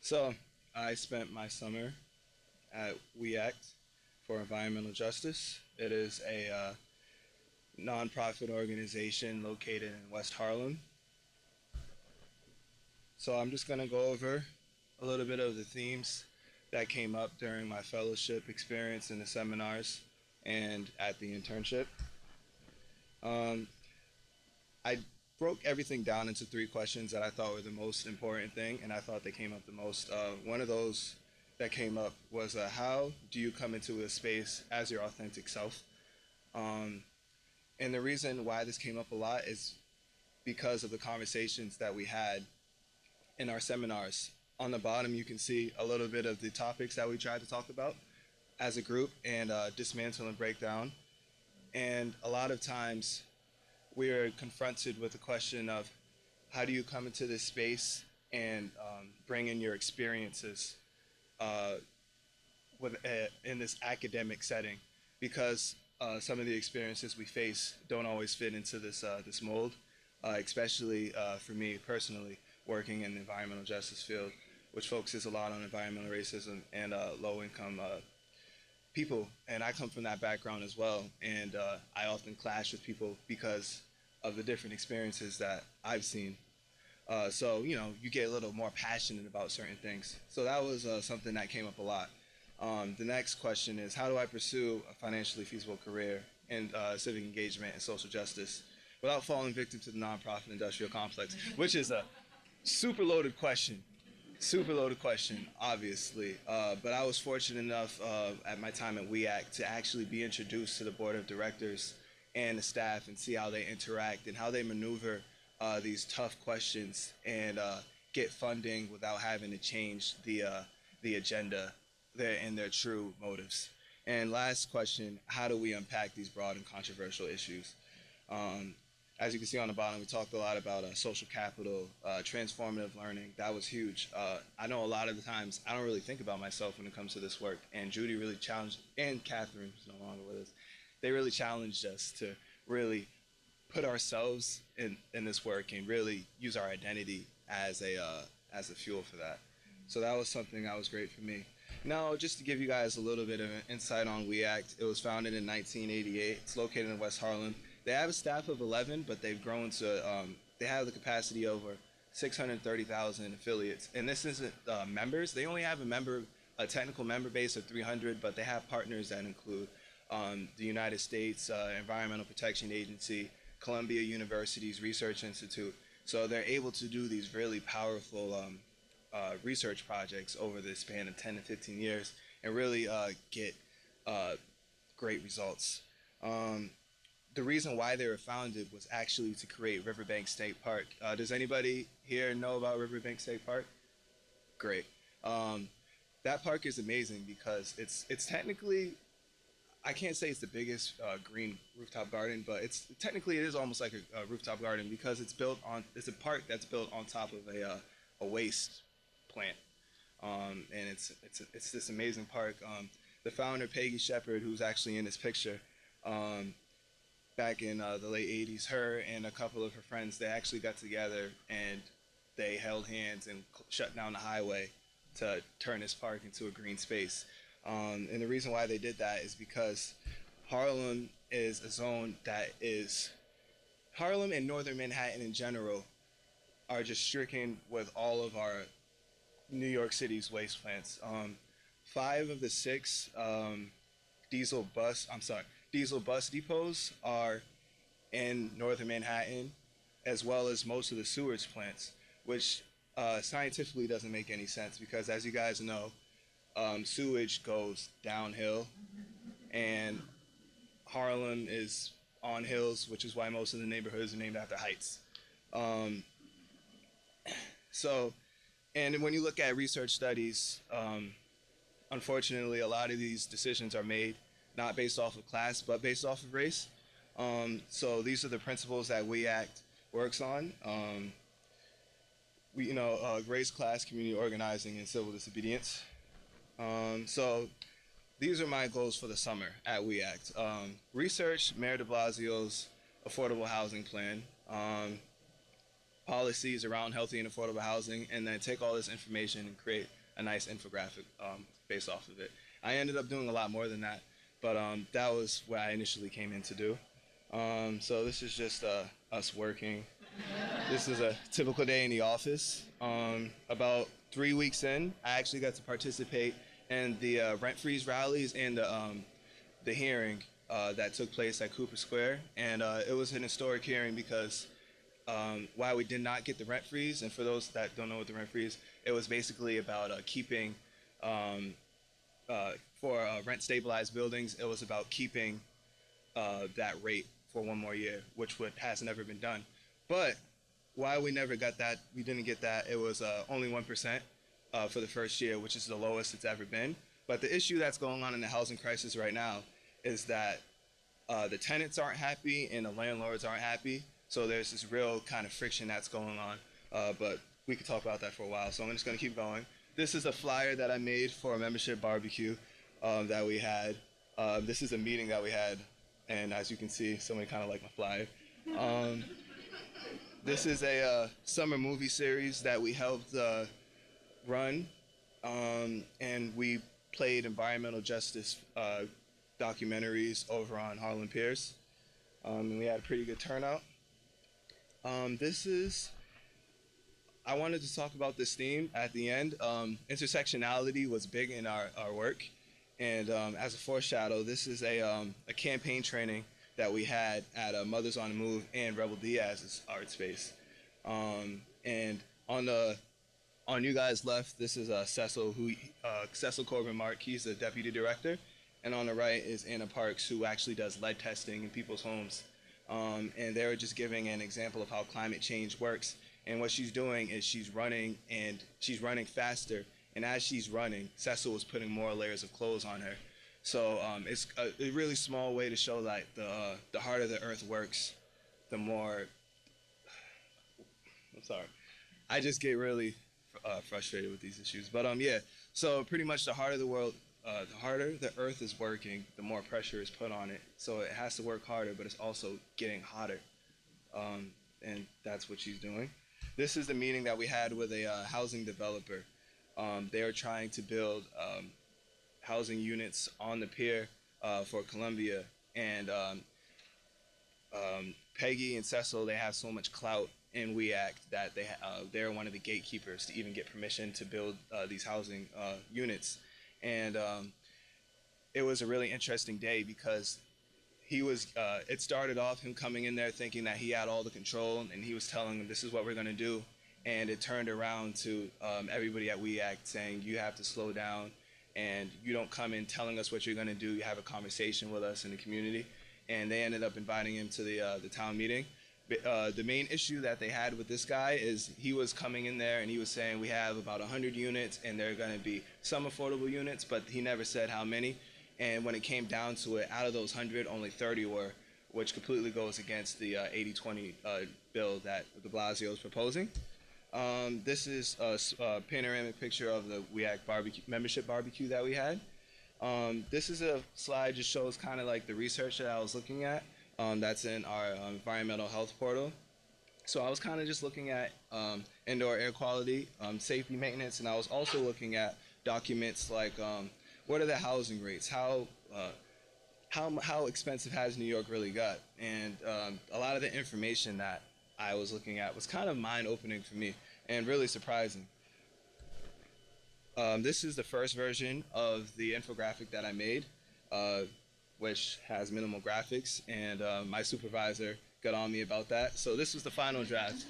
So I spent my summer at WEACT for environmental justice. It is a nonprofit organization located in West Harlem. So I'm just going to go over a little bit of the themes that came up during my fellowship experience in the seminars and at the internship. Um, I broke everything down into three questions that I thought were the most important thing, and I thought they came up the most. One of those that came up was how do you come into a space as your authentic self? Um, and the reason why this came up a lot is because of the conversations that we had in our seminars. On the bottom, you can see a little bit of the topics that we tried to talk about as a group and dismantle and break down. And a lot of times, we are confronted with the question of how do you come into this space and bring in your experiences uh, in this academic setting, because some of the experiences we face don't always fit into this mold, especially for me personally, working in the environmental justice field, which focuses a lot on environmental racism and low-income people. And I come from that background as well, and I often clash with people because of the different experiences that I've seen. So, you get a little more passionate about certain things. So that was something that came up a lot. The next question is, how do I pursue a financially feasible career in civic engagement and social justice without falling victim to the nonprofit industrial complex, which is a super loaded question. Super loaded question, obviously. But I was fortunate enough at my time at WEACT to actually be introduced to the board of directors and the staff and see how they interact and how they maneuver these tough questions and get funding without having to change the agenda and their true motives. And last question, how do we unpack these broad and controversial issues? Um, as you can see on the bottom, we talked a lot about social capital, transformative learning. That was huge. I know a lot of the times I don't really think about myself when it comes to this work, and Judy really challenged, and Catherine, who's no longer with us, they really challenged us to really put ourselves in this work and really use our identity as a fuel for that. So that was something that was great for me. Now, just to give you guys a little bit of an insight on WEACT, it was founded in 1988. It's located in West Harlem. They have a staff of 11, but they've grown to, they have the capacity over 630,000 affiliates. And this isn't members. They only have a technical member base of 300, but they have partners that include the United States Environmental Protection Agency, Columbia University's Research Institute. So they're able to do these really powerful research projects over the span of 10 to 15 years and really get great results. The reason why they were founded was actually to create Riverbank State Park. Does anybody here know about Riverbank State Park? Great. That park is amazing because it's technically, I can't say it's the biggest green rooftop garden, but it is almost like a rooftop garden because it's a park that's built on top of a waste plant, and it's this amazing park. The founder, Peggy Shepard, who's actually in this picture, back in the late 80s, her and a couple of her friends, they actually got together and they held hands and shut down the highway to turn this park into a green space. And the reason why they did that is because Harlem is a zone that is, Harlem and northern Manhattan in general are just stricken with all of our New York City's waste plants. 5 of the 6 diesel bus depots are in northern Manhattan, as well as most of the sewage plants, which scientifically doesn't make any sense because, as you guys know, sewage goes downhill, and Harlem is on hills, which is why most of the neighborhoods are named after heights. Um, so, and when you look at research studies, unfortunately, a lot of these decisions are made not based off of class, but based off of race. So these are the principles that WEACT works on. Race, class, community organizing, and civil disobedience. So these are my goals for the summer at WEACT. Research Mayor de Blasio's affordable housing plan. policies around healthy and affordable housing, and then take all this information and create a nice infographic based off of it. I ended up doing a lot more than that, but that was what I initially came in to do. So this is just us working. This is a typical day in the office. About 3 weeks in, I actually got to participate in the rent freeze rallies and the hearing that took place at Cooper Square. And it was an historic hearing because while we did not get the rent freeze, and for those that don't know what the rent freeze, it was basically about keeping, for rent stabilized buildings, it was about keeping that rate for one more year, which has never been done. But while we never got that, we didn't get that, it was only 1% for the first year, which is the lowest it's ever been. But the issue that's going on in the housing crisis right now is that the tenants aren't happy and the landlords aren't happy. So there's this real kind of friction that's going on. But we could talk about that for a while, so I'm just going to keep going. This is a flyer that I made for a membership barbecue that we had. This is a meeting that we had, and as you can see, somebody kind of liked my flyer. This is a summer movie series that we helped run, and we played environmental justice documentaries over on Harlem Piers, and we had a pretty good turnout. I wanted to talk about this theme at the end. Intersectionality was big in our work, and as a foreshadow, this is a campaign training that we had at Mothers on the Move and Rebel Diaz's art space. And on you guys left, this is Cecil Corbin Mark. He's the deputy director, and on the right is Anna Parks, who actually does lead testing in people's homes. And they were just giving an example of how climate change works. And what she's doing is she's running faster. And as she's running, Cecil was putting more layers of clothes on her. So it's a really small way to show that the harder the earth works, the more, I'm sorry, I just get really frustrated with these issues. But yeah, so pretty much the harder the earth is working, the more pressure is put on it. So it has to work harder, but it's also getting hotter. And that's what she's doing. This is the meeting that we had with a housing developer. They are trying to build housing units on the pier for Columbia, and Peggy and Cecil, they have so much clout in WEACT that they're one of the gatekeepers to even get permission to build these housing units. And it was a really interesting day because it started off him coming in there thinking that he had all the control, and he was telling them this is what we're going to do. And it turned around to everybody at WEACT saying, you have to slow down, and you don't come in telling us what you're going to do. You have a conversation with us in the community. And they ended up inviting him to the town meeting. The main issue that they had with this guy is he was coming in there and he was saying we have about 100 units and there are going to be some affordable units, but he never said how many. And when it came down to it, out of those 100, only 30 were, which completely goes against the 80-20 bill that de Blasio is proposing. This is a panoramic picture of the WEACT membership barbecue that we had. This is a slide just shows kind of like the research that I was looking at. That's in our environmental health portal. So I was kind of just looking at indoor air quality, safety maintenance, and I was also looking at documents like what are the housing rates? How expensive has New York really got? And a lot of the information that I was looking at was kind of mind-opening for me and really surprising. This is the first version of the infographic that I made, which has minimal graphics, and my supervisor got on me about that. So this was the final draft.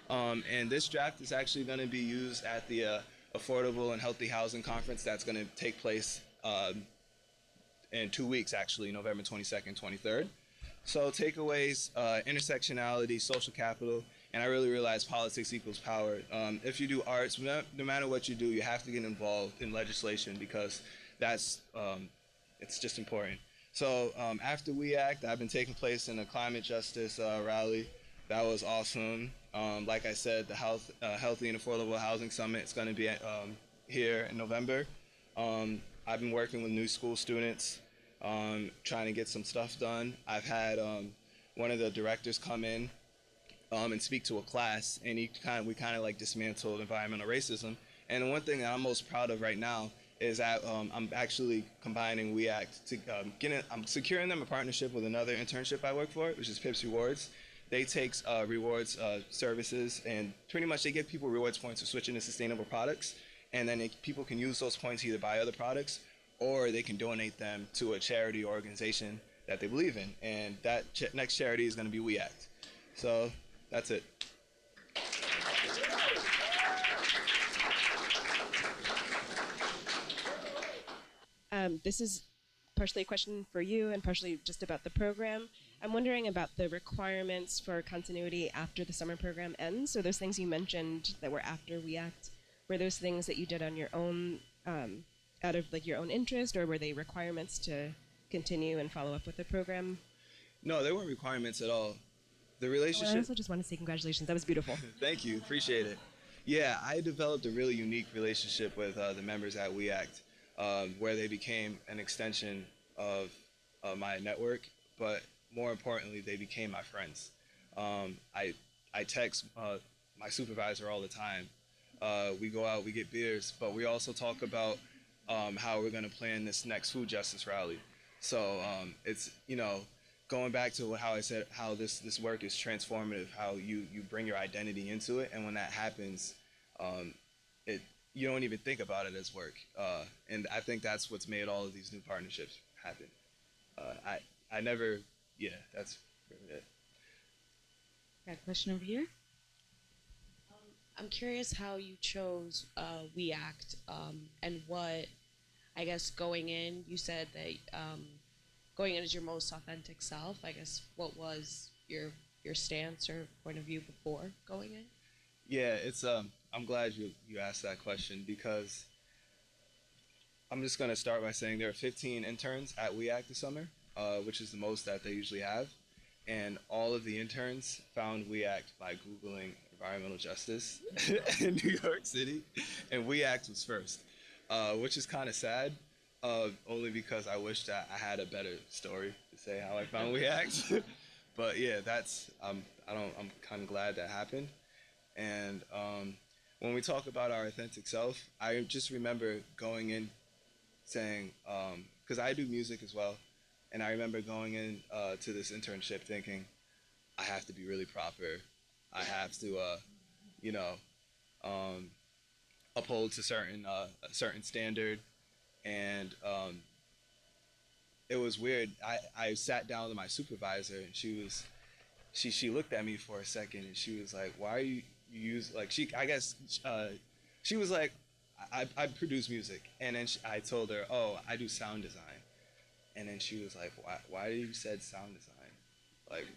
And this draft is actually going to be used at the Affordable and Healthy Housing Conference that's going to take place in 2 weeks, actually, November 22nd, 23rd. So takeaways, intersectionality, social capital, and I really realized politics equals power. If you do arts, no matter what you do, you have to get involved in legislation because it's just important. So after WEACT, I've been taking place in a climate justice rally. That was awesome. Like I said, the Healthy and Affordable Housing Summit is going to be here in November. I've been working with new school students, trying to get some stuff done. I've had one of the directors come in and speak to a class, and we kind of like dismantled environmental racism. And the one thing that I'm most proud of right now is that I'm actually combining WEACT to I'm securing them a partnership with another internship I work for, which is Pips Rewards. They take rewards services, and pretty much they give people rewards points to switch into sustainable products, and then people can use those points to either buy other products or they can donate them to a charity or organization that they believe in, and that next charity is going to be WEACT. So that's it. This is partially a question for you and partially just about the program. I'm wondering about the requirements for continuity after the summer program ends. So those things you mentioned that were after WEACT, were those things that you did on your own, out of like your own interest, or were they requirements to continue and follow up with the program? No, there weren't requirements at all. The I relationship. also just want to say congratulations. That was beautiful. Thank you, appreciate it. Yeah, I developed a really unique relationship with the members at WEACT, where they became an extension of my network, but more importantly, they became my friends. I text my supervisor all the time. We go out, we get beers, but we also talk about how we're going to plan this next food justice rally. So it's, going back to how I said, how this work is transformative, how you bring your identity into it, and when that happens, it you don't even think about it as work. And I think that's what's made all of these new partnerships happen. I never, yeah, that's really it. Got a question over here? I'm curious how you chose WEACT and what, I guess, going in, you said that going in as your most authentic self. I guess what was your stance or point of view before going in? Yeah, it's I'm glad you asked that question, because I'm just gonna start by saying there are 15 interns at WEACT this summer, which is the most that they usually have, and all of the interns found WEACT by Googling environmental justice in New York City, and WEACT was first, which is kind of sad, only because I wish that I had a better story to say how I found WEACT. But yeah, I'm kind of glad that happened. And when we talk about our authentic self, I just remember going in saying, because I do music as well, and I remember going in to this internship thinking, I have to be really proper. I have to, uphold to a certain standard, and it was weird. I sat down with my supervisor, and she looked at me for a second, and she was like, "Why are you use like she was like, I produce music," and then I told her, "Oh, I do sound design," and then she was like, "Why did you said sound design? Like,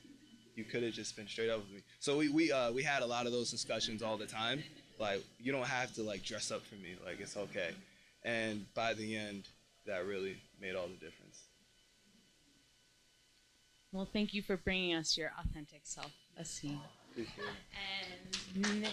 you could have just been straight up with me." So we had a lot of those discussions all the time. Like, you don't have to like dress up for me. Like, it's okay. And by the end, that really made all the difference. Well, thank you for bringing us your authentic self, Aasim. Appreciate it. And